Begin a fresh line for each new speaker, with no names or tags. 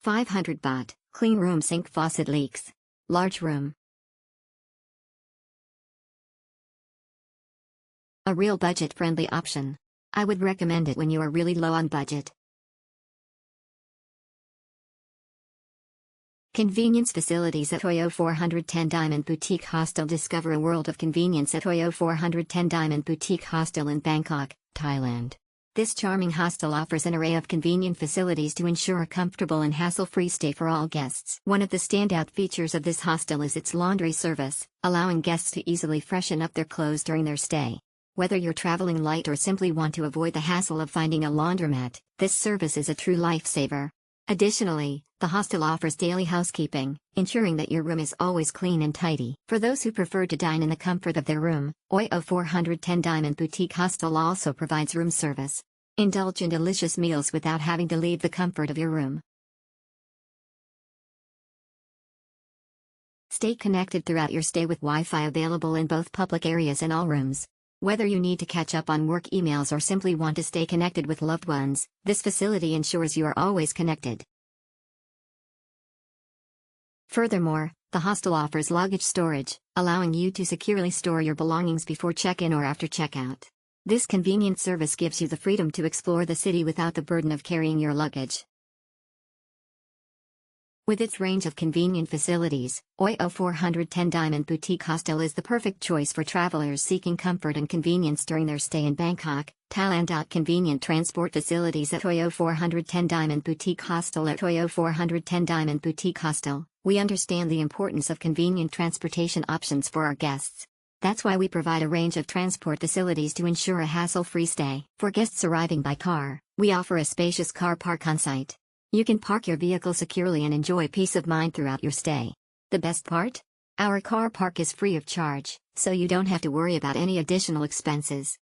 500 baht, clean room, sink, faucet leaks. Large room. A real budget-friendly option. I would recommend it when you are really low on budget. Convenience facilities at OYO 410 Diamond Boutique Hostel. Discover a world of convenience at OYO 410 Diamond Boutique Hostel in Bangkok, Thailand. This charming hostel offers an array of convenient facilities to ensure a comfortable and hassle-free stay for all guests. One of the standout features of this hostel is its laundry service, allowing guests to easily freshen up their clothes during their stay. Whether you're traveling light or simply want to avoid the hassle of finding a laundromat, this service is a true lifesaver. Additionally, the hostel offers daily housekeeping, ensuring that your room is always clean and tidy. For those who prefer to dine in the comfort of their room, OYO 410 Diamond Boutique Hostel also provides room service. Indulge in delicious meals without having to leave the comfort of your room. Stay connected throughout your stay with Wi-Fi available in both public areas and all rooms. Whether you need to catch up on work emails or simply want to stay connected with loved ones, this facility ensures you are always connected. Furthermore, the hostel offers luggage storage, allowing you to securely store your belongings before check-in or after check-out. This convenient service gives you the freedom to explore the city without the burden of carrying your luggage. With its range of convenient facilities, OYO 410 Diamond Boutique Hostel is the perfect choice for travelers seeking comfort and convenience during their stay in Bangkok, Thailand. Convenient transport facilities at OYO 410 Diamond Boutique Hostel. At OYO 410 Diamond Boutique Hostel, we understand the importance of convenient transportation options for our guests. That's why we provide a range of transport facilities to ensure a hassle-free stay. For guests arriving by car, we offer a spacious car park on site. You can park your vehicle securely and enjoy peace of mind throughout your stay. The best part? Our car park is free of charge, so you don't have to worry about any additional expenses.